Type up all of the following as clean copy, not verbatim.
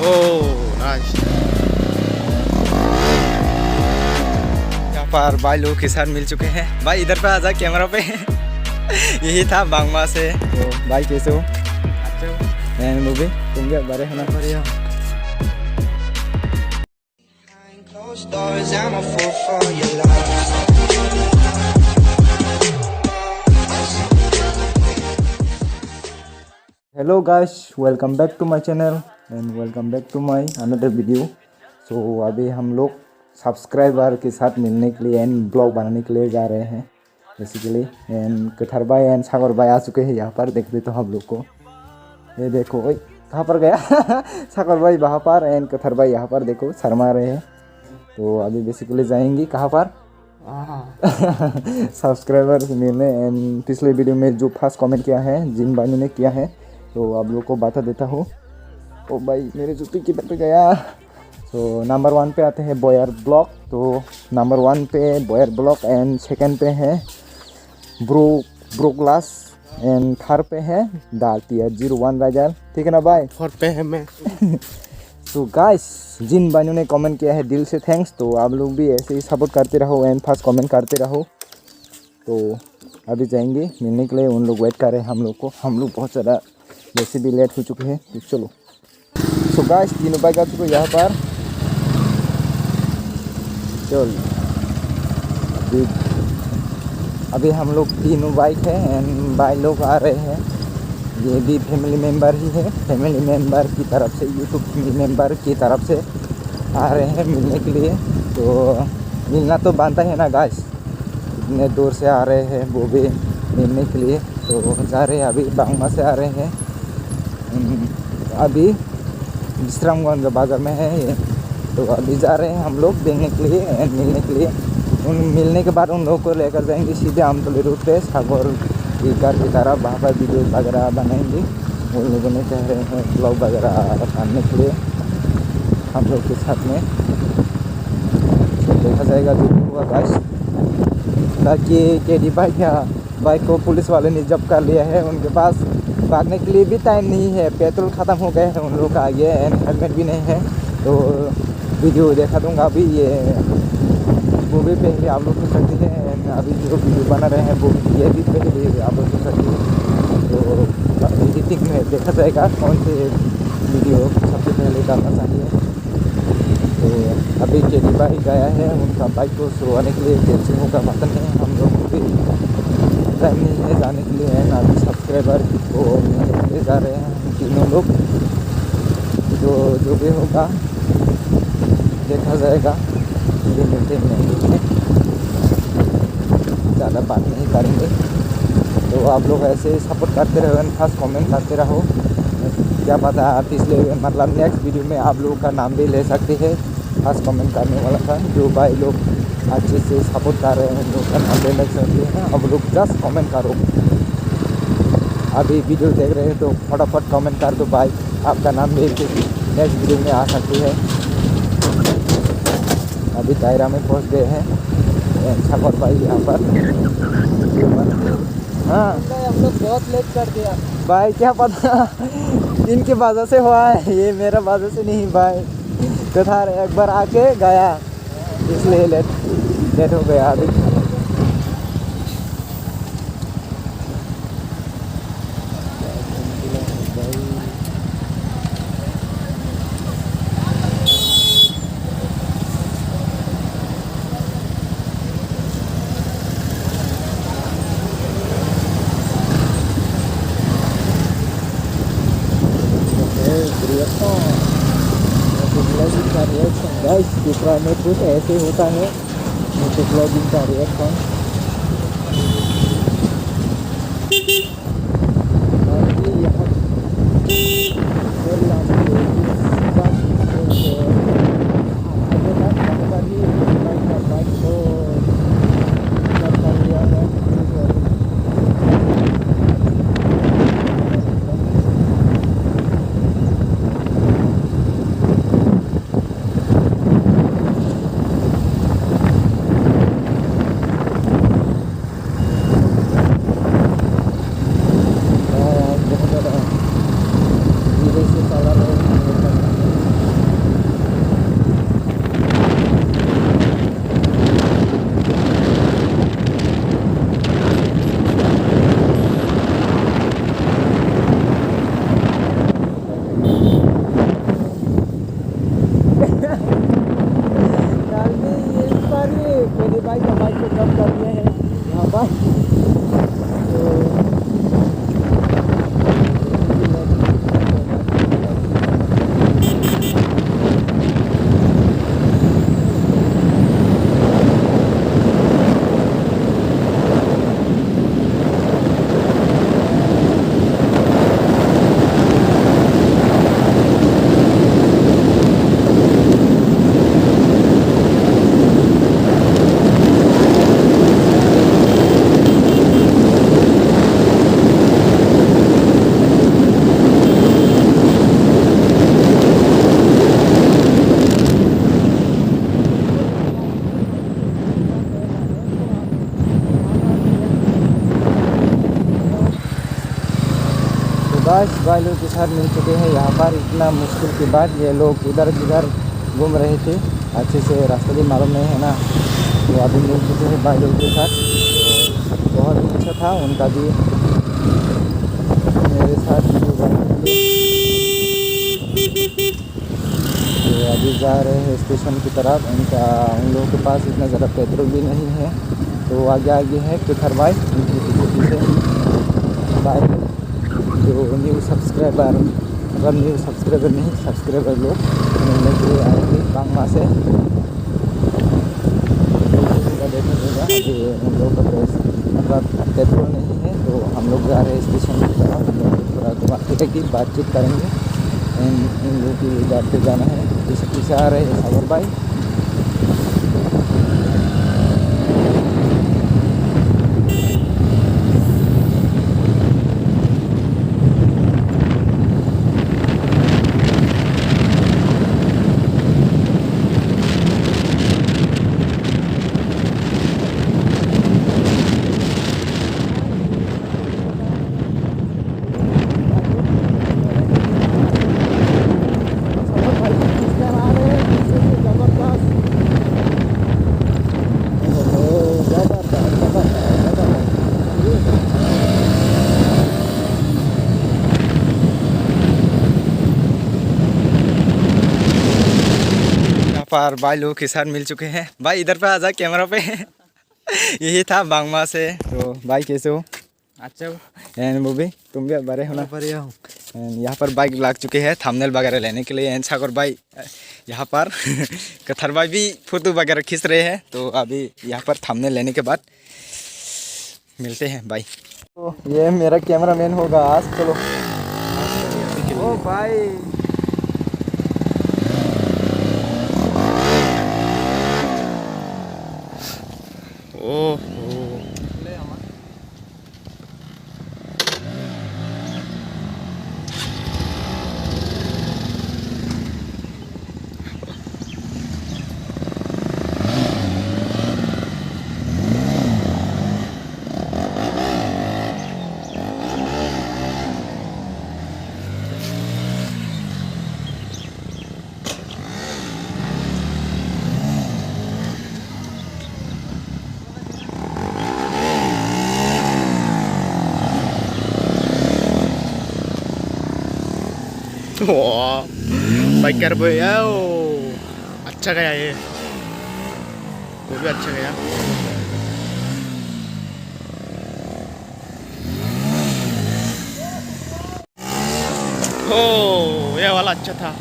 Oh nice. यहाँ पर भाई लोग के साथ मिल चुके हैं। भाई इधर पे आ जा कैमरा पे। यही था बांगमा से। तो भाई कैसे हो? अच्छे हो? एंड मूवी तुम भी बड़े होना बढ़िया। Hello guys, welcome back to my channel and welcome back to my another video. So अभी हम लोग सब्सक्राइबर के साथ मिलने के लिए एंड ब्लॉग बनाने के लिए जा रहे हैं बेसिकली। एंड कथर भाई एंड सागर भाई आ चुके हैं यहाँ पर, देख देते हो हम लोग को। ये देखो, ओए कहाँ पर गया? सागर भाई वहाँ पर एंड कथर भाई यहाँ पर, देखो शर्मा रहे हैं। तो अभी बेसिकली जाएंगे कहाँ पर? सब्सक्राइबर मिलने। एंड पिछले वीडियो में जो फर्स्ट कमेंट किया है जिन भाई ने किया है, तो आप लोग को बता देता हूँ। ओ भाई मेरे जूती किधर पे गया? तो नंबर 1 पे आते हैं बॉयर ब्लॉक। तो नंबर 1 पे बॉयर ब्लॉक एंड सेकंड पे है ब्रो ग्लास एंड थर्ड पे है डालती 01 राजा। ठीक है ना भाई? 4 पे है मैं। तो गाइस, जिन भाइयों ने कमेंट किया है दिल से थैंक्स। तो आप लोग भी ऐसे ही सपोर्ट करते रहो एंड फर्स्ट कमेंट करते रहो। तो अभी जाएंगे मिलने के लिए, उन लोग वेट कर रहे हैं हम लोग को। हम लोग बहुत ज़्यादा वैसे भी लेट हो चुके हैं, तो चलो। सो गाइस, तीनों बाइक आ चुके यहाँ पर। चल अभी हम लोग तीनों बाइक है एंड भाई लोग आ रहे हैं। ये भी फैमिली मेम्बर ही है, फैमिली मेम्बर की तरफ से, यूट्यूब फैमिली मेम्बर की तरफ से आ रहे हैं मिलने के लिए। तो मिलना तो बनता है ना गाइस, इतने दूर से आ रहे हैं वो भी मिलने के लिए। तो जा रहे हैं, अभी बांगमा से आ रहे हैं। अभी विश्रामगंज बाजार में है ये। तो अभी जा रहे हैं हम लोग देखने के लिए एंड मिलने के लिए। उन मिलने के बाद उन लोगों को लेकर जाएंगे सीधे आमतौली रूट पे सागर की घर की तरफ। वहाँ पर वीडियो वगैरह बनाएंगे। उन लोगों ने कह रहे हैं ब्लॉग वगैरह बनाने के लिए हम लोग के साथ में। तो देखा जाएगा जो भी हुआ गाइस। ताकि केडी बाइक को पुलिस वाले ने जब्त कर लिया है। उनके पास भागने के लिए भी टाइम नहीं है, पेट्रोल ख़त्म हो गए हैं उन लोग का आगे एंड हेलमेट भी नहीं है। तो वीडियो देखा दूंगा अभी, ये मूवी पे ही आप लोग देख सकते हैं। एंड अभी जो वीडियो बना रहे हैं वो ये भी पे ही आप लोग देख सकते हैं। तो एडिटिंग में देखा जाएगा कौन से वीडियो सबसे पहले डालना चाहिए। तो अभी केडी भाई गया है उनका बाइक को सुरवाने के लिए, कैसे होगा पता नहीं। हम लोग को भी टाइम नहीं है जाने के लिए। एंड अभी सब्सक्राइबर को मिलने जा रहे हैं हम तीनों लोग। जो भी होगा देखा जाएगा, ये मिलते हैं। ज़्यादा बात नहीं करेंगे। तो आप लोग ऐसे सपोर्ट करते रहो एंड फर्स्ट कमेंट करते रहो। क्या पता पिछले मतलब नेक्स्ट वीडियो में आप लोगों का नाम भी ले सकते हैं। फर्स्ट कमेंट करने वाला था जो भाई लोग अच्छे से सपोर्ट कर रहे हैं उन लोग का नाम ले सकते हैं। अब लोग जस्ट कमेंट करो। अभी वीडियो देख रहे हैं तो फटाफट कमेंट कर दो भाई, आपका नाम ले के नेक्स्ट वीडियो में आ सकती है। अभी दायरा में पहुंच गए हैं सागर भाई यहाँ पर। हाँ हम लोग बहुत लेट कर दिया भाई, क्या पता इनकी वजह से हुआ है, ये मेरा वजह से नहीं भाई। तो था एक बार आके गया इसलिए लेट हो गया। अभी गाइस दूसरा में कुछ ऐसे होता है मोटो ब्लॉगिंग का रिएक्शन। गाइस भाई लोग के साथ मिल चुके हैं यहाँ पर। इतना मुश्किल के बाद ये लोग इधर उधर घूम रहे थे, अच्छे से रास्ता भी मालूम नहीं है ना, तो अभी मिल चुके हैं भाई लोग के साथ। तो बहुत ही अच्छा था उनका भी मेरे साथ वीडियो बनाने के लिए। तो अभी जा रहे हैं स्टेशन की तरफ। उन लोगों के पास इतना ज़्यादा पेट्रोल भी नहीं है, तो आगे आगे है कुथर भाई, उनके पीछे पीछे भाई जो न्यू सब्सक्राइबर, अगर न्यू सब्सक्राइबर नहीं सब्सक्राइबर लोग मिलने के लिए आएंगे बांगमा से। देखने देगा अभी उन लोगों का मतलब पेट्रोल नहीं है, तो हम लोग जा रहे हैं स्टेशन की तरफ। हम लोग थोड़ा घुमा फिर की बातचीत करेंगे। इन लोगों की इधर पे जाना है, पीछे पीछे आ रहे हैं सागर भाई। पर भाई लोग के साथ मिल चुके हैं। भाई इधर पे आ जा कैमरा पे। यही था बांगमा से। तो भाई कैसे हो? अच्छा एंड मूवी तुम भी बड़े होना। बढ़िया हूँ। यहाँ पर बाइक लग चुके हैं थंबनेल वगैरह लेने के लिए। एंड सागर भाई यहाँ पर कथर भाई भी फोटो वगैरह खींच रहे हैं। तो अभी यहाँ पर थंबनेल लेने के बाद मिलते हैं भाई। तो ये मेरा कैमरामैन होगा आज। चलो ओ भाई ओह बाइकर भैया अच्छा गया ये, वो भी अच्छा गया। ओ ये वाला अच्छा था।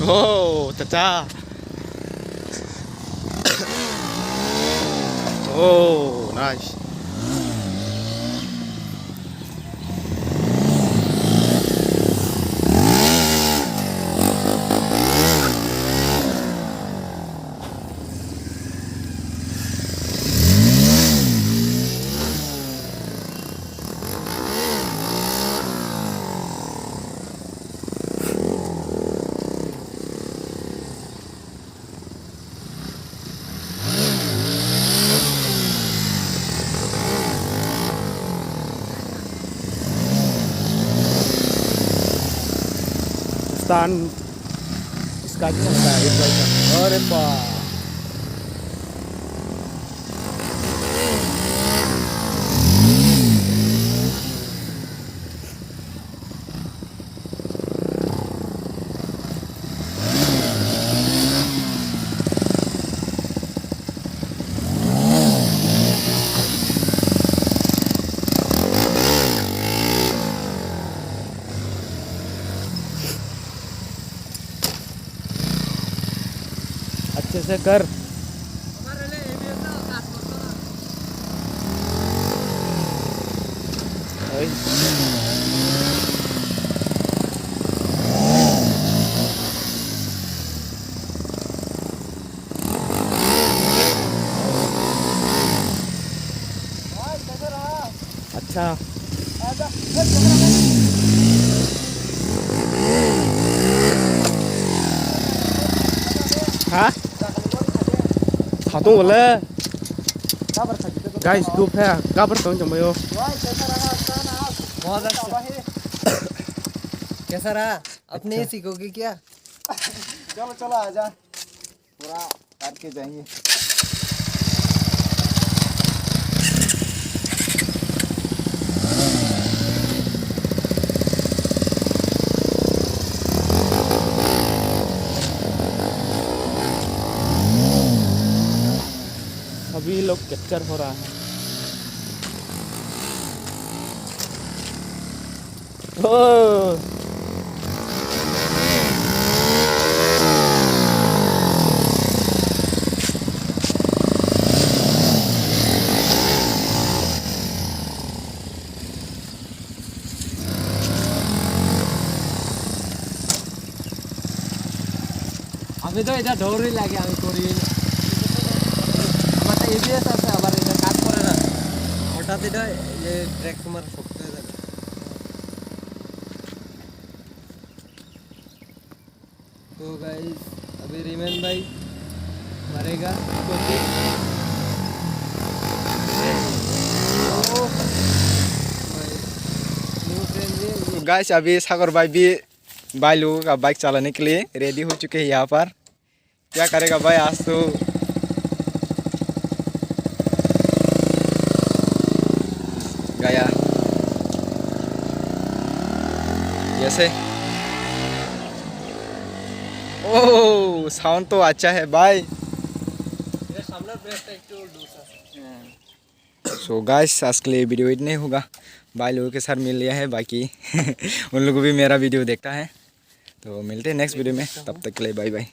Oh, tata. Oh, nice. Stand sekali itu aja. Pak. ऐसे कर। अच्छा हाँ खातों बोले गाइस धूप है काबर तो जम यो बहुत अच्छा। कैसा रहा? अपने ही सीखोगे क्या? चलो चलो आजा, पूरा करके जाएंगे। सभी लोग कैप्चर हो रहा है। ओ আমি তো এটা দৌড়ই লাগে আমি করি আমার তো এবিএস আছে আবার এটা কাজ করে না হঠাৎ এটা ব্রেক তোমার শক্ত হয়ে যাবে तो गाइस अभी रिमेन भाई मरेगा क्योंकि गाइस अभी सागर भाई भी भाई लोगों का बाइक चलाने के लिए रेडी हो चुके हैं यहाँ पर। क्या करेगा भाई आज तो गया जैसे। ओह साउंड तो अच्छा है भाई। सो गाइस आज के लिए वीडियो इतने होगा। भाई लोगों के साथ मिल लिया है, बाकी उन लोगों भी मेरा वीडियो देखता है। तो मिलते हैं नेक्स्ट वीडियो में, तब तक के लिए बाय बाय।